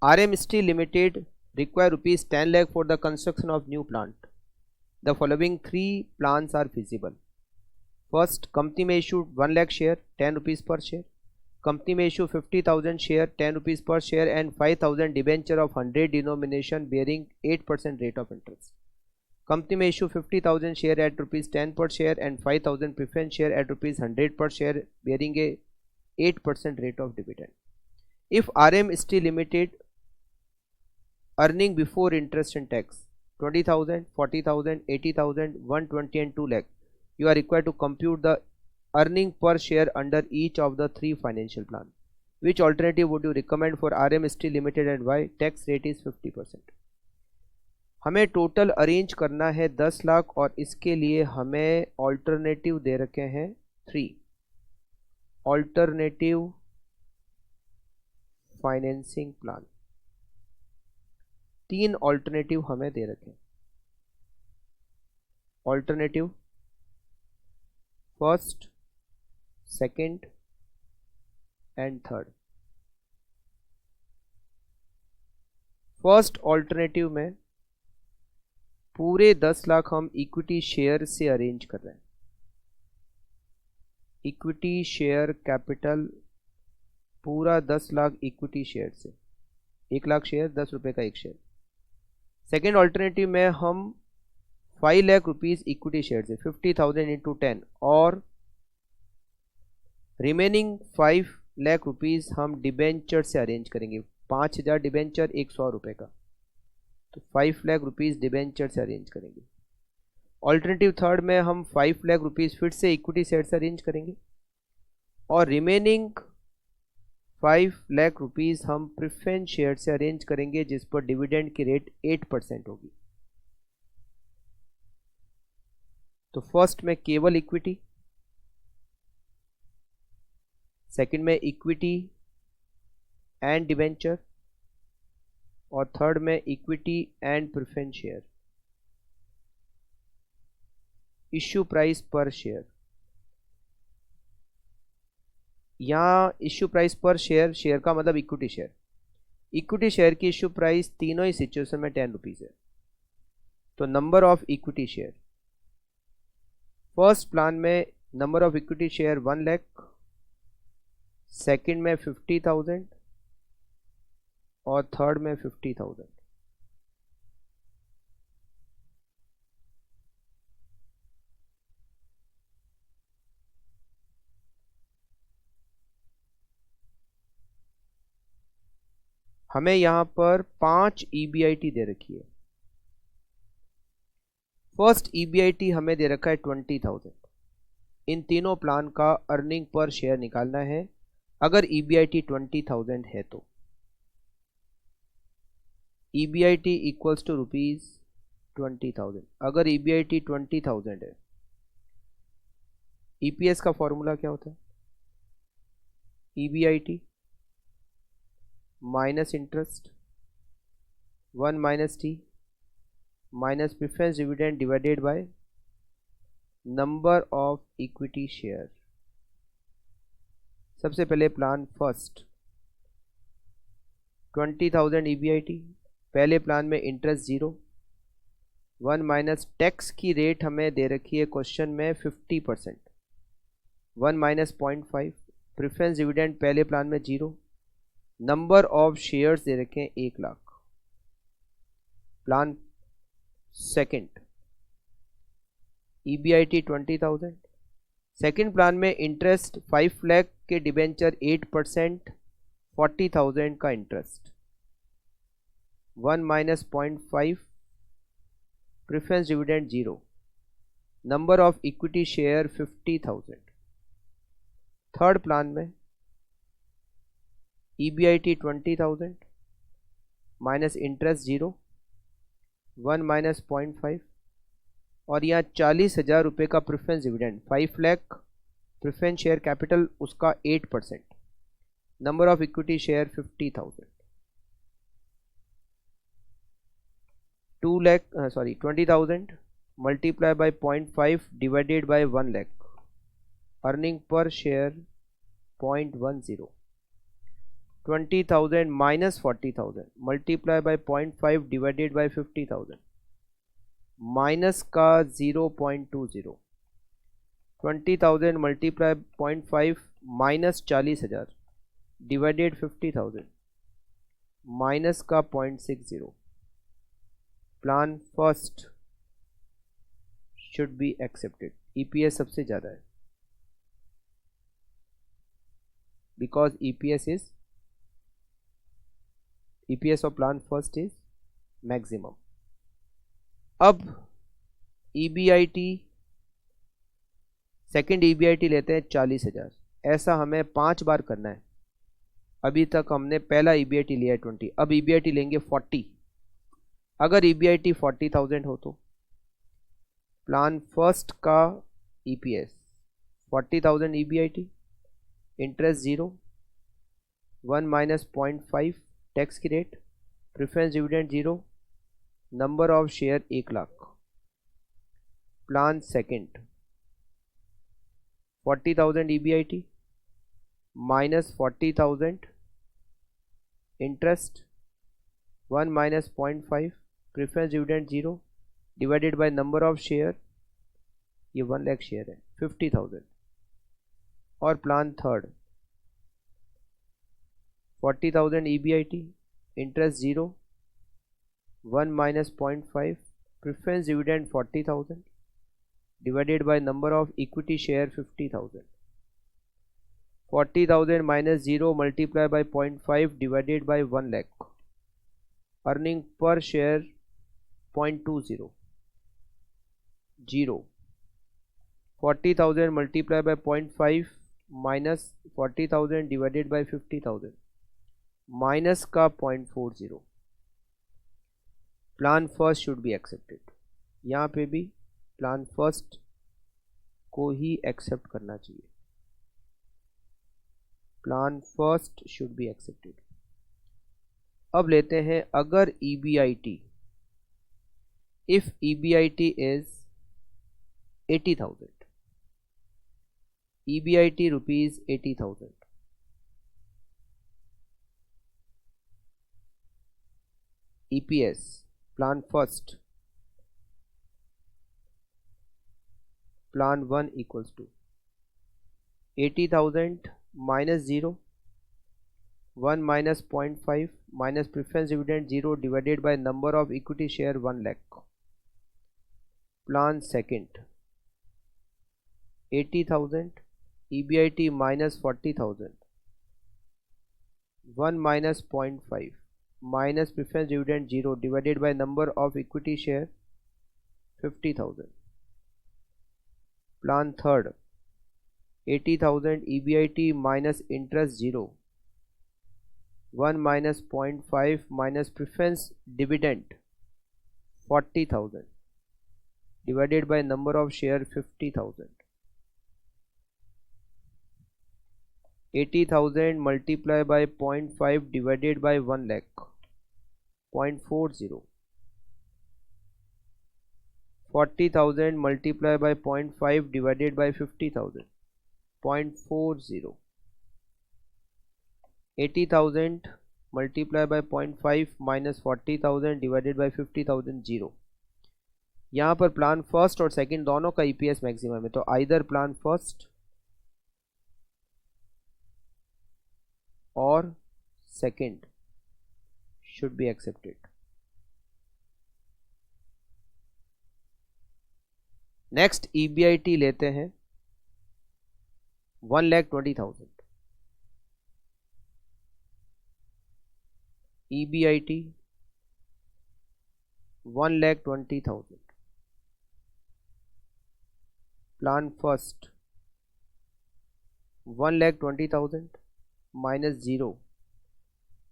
RM Steel Limited require rupees 10 lakh for the construction of new plant. The following three plans are feasible. First, company may issue 1 lakh share, 10 rupees per share. Company may issue 50,000 share, 10 rupees per share, and 5,000 debenture of 100 denomination bearing 8% rate of interest. Company may issue 50,000 share at rupees 10 per share and 5,000 preference share at rupees 100 per share bearing a 8% rate of dividend. If RM Steel Limited earning before interest and tax 20,000, 40,000, 80,000, 120 and 2 lakh, you are required to compute the earning per share under each of the three financial plan. Which alternative would you recommend for RM Steel Limited and why? Tax rate is 50%. हमें total arrange करना है 10 लाख और इसके लिए हमें alternative दे रखे हैं 3 alternative financing plan. 3 alternative हमें दे रखे हैं। Alternative first, second and third. First alternative में पूरे 10 लाख हम इक्विटी शेयर से अरेंज कर रहे हैं। इक्विटी शेयर कैपिटल पूरा 10 लाख इक्विटी शेयर से, 1 लाख शेयर 10 रुपए का एक शेयर। सेकेंड ऑल्टरनेटिव में हम 5 लाख रुपीज इक्विटी शेयर से 50,000 इंटू 10 और रिमेनिंग 5 लाख रुपीज हम डिबेंचर से अरेंज करेंगे। 5,000 डिबेंचर 100 रुपए का, तो 5 लाख रुपीज डिबेंचर से अरेंज करेंगे। ऑल्टरनेटिव थर्ड में हम 5 लाख रुपीज फिर से इक्विटी शेयर से अरेंज करेंगे और रिमेनिंग 5 लाख रुपीज हम प्रेफरेंस शेयर से अरेंज करेंगे जिस पर डिविडेंड की रेट 8% होगी। तो फर्स्ट में केवल इक्विटी, सेकंड में इक्विटी एंड डिबेंचर और थर्ड में equity and preference share. Issue price per share, यहां issue price per share, share का मतलब इक्विटी शेयर। इक्विटी शेयर की इश्यू प्राइस तीनों ही सिचुएशन में 10 रुपीज है। तो number of equity share, first plan में number of equity share 1 lakh, second में 50,000 और थर्ड में 50,000। हमें यहां पर 5 EBIT दे रखी है। फर्स्ट EBIT हमें दे रखा है 20,000। इन तीनों प्लान का अर्निंग पर शेयर निकालना है। अगर EBIT 20,000 है तो EBIT इक्वल्स टू रुपीज 20,000। अगर EBIT 20,000 है, EPS का फॉर्मूला क्या होता है? EBIT minus interest 1 minus T minus preference dividend divided by number of equity share. सबसे पहले प्लान फर्स्ट 20,000 EBIT, पहले प्लान में इंटरेस्ट 0, 1 माइनस टैक्स की रेट हमें दे रखी है क्वेश्चन में 50%, 1 माइनस 0.5, प्रेफरेंस डिविडेंड पहले प्लान में 0, नंबर ऑफ शेयर्स दे रखे हैं 1 lakh. Plan second EBIT 20,000, second plan में इंटरेस्ट 5 लाख के डिबेंचर 8%, 40,000 का interest, 1 minus 0.5, preference dividend 0, number of equity share 50,000। Third plan में EBIT 20,000 माइनस इंटरेस्ट 0, 1 माइनस 0.5 और यहाँ 40,000 रुपये का preference dividend, 5 lakh preference share capital उसका 8%, number of equity share 50,000। 20,000 multiply by 0.5 divided by 1 lakh, earning per share 0.10। 20,000 minus 40,000 multiply by 0.5 divided by 50,000 minus का 0.20 20,000 multiply 0.5 minus 40,000 divided 50,000 minus का 0.60 plan first should be accepted EPS सबसे ज़्यादा है because EPS of plan first is maximum. अब EBIT second EBIT लेते हैं 40,000. ऐसा हमें 5 बार करना है. अभी तक हमने पहला EBIT लिया है 20. अब EBIT लेंगे 40. अगर EBIT 40,000 हो तो प्लान फर्स्ट का EPS 40,000 EBIT, interest 0, 1 minus 0.5 tax की rate, preference dividend 0, number of share 1 lakh. Plan second 40,000 EBIT minus 40,000 interest 1 minus 0.5 preference dividend 0 divided by number of share, ये 1 लाख शेयर है 50,000. और plan third 40,000 EBIT, interest 0, 1 minus 0.5 preference dividend 40,000 divided by number of equity share 50,000. 40,000 minus 0 multiply by 0.5 divided by 1 lakh. Earning per share 0.20 0. 40,000 multiply by 0.5 minus 40,000 divided by 50,000 minus का 0.40. Plan first should be accepted. यहाँ पे भी plan first को ही accept करना चाहिए. Plan first should be accepted. अब लेते हैं अगर EBIT, if EBIT is 80,000, EBIT rupees 80,000, EPS plan first plan 1 equals to 80,000 minus 0, 1 minus 0.5 minus preference dividend 0 divided by number of equity share 1 lakh. Plan second 80,000 EBIT minus 40,000, 1 minus 0.5 minus preference dividend 0 divided by number of equity share 50,000. Plan third 80,000 EBIT minus interest 0, 1 minus 0.5 minus preference dividend 40,000 divided by number of share 50,000. 80,000 multiply by 0.5 divided by 1 lakh 0.40. 40,000 multiply by 0.5 divided by 50,000 0.40. 80,000 multiply by 0.5 minus 40,000 divided by 50,000 0. यहाँ पर plan first और second दोनों का EPS maximum है, तो either plan first और second should be accepted. Next EBIT लेते हैं 1,20,000. EBIT 1,20,000. Plan first 1,20,000 minus 0,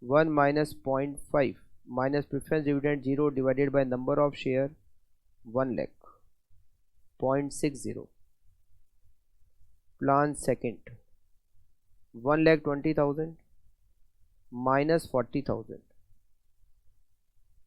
1 minus 0.5 minus preference dividend 0 divided by number of share 1 lakh 0.60. Plan second 1,20,000 minus 40,000,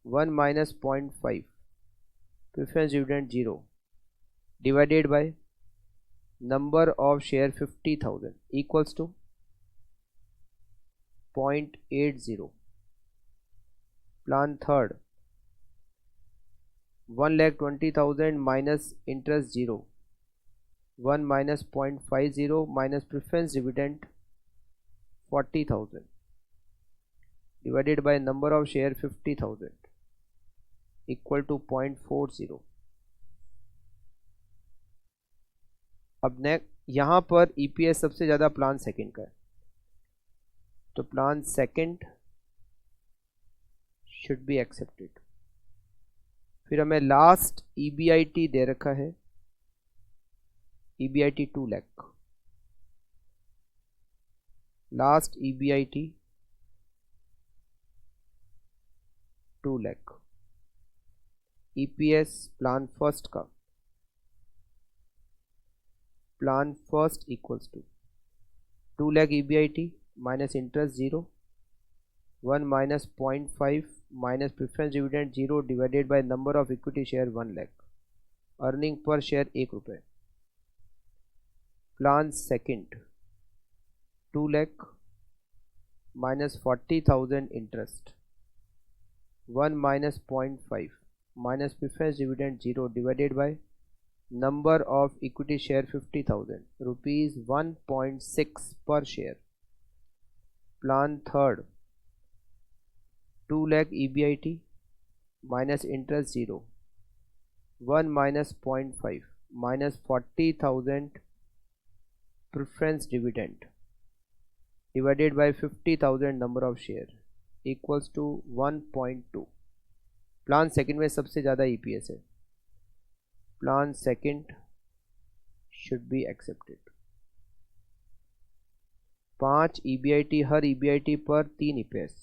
1 minus 0.5 preference dividend 0 divided by number of share 50,000 equals to 0.80. Plan third, 1,20,000 minus interest 0, 1 minus 0.50 minus preference dividend 40,000 divided by number of share 50,000 equal to 0.40. अब यहाँ पर EPS सबसे ज़्यादा plan second का है, तो plan second should be accepted. फिर हमें लास्ट EBIT दे रखा है, EBIT 2 lakh. Last EBIT 2 lakh. EPS plan first का, plan first equals to 2 lakh EBIT minus interest 0, 1 minus 0.5 minus preference dividend 0 divided by number of equity share 1 lakh. Earning per share 1 रुपये. Plan second 2 lakh minus 40,000 interest, 1 minus 0.5 minus preference dividend 0 divided by number of equity share 50,000 rupees 1.6 per share. Plan third 2 lakh EBIT minus interest 0, 1 minus 0.5 minus 40,000 preference dividend divided by 50,000 number of share equals to 1.2. Plan second में सबसे ज़्यादा EPS है. Plan second should be accepted. 5 EBIT, हर EBIT पर 3 EPS.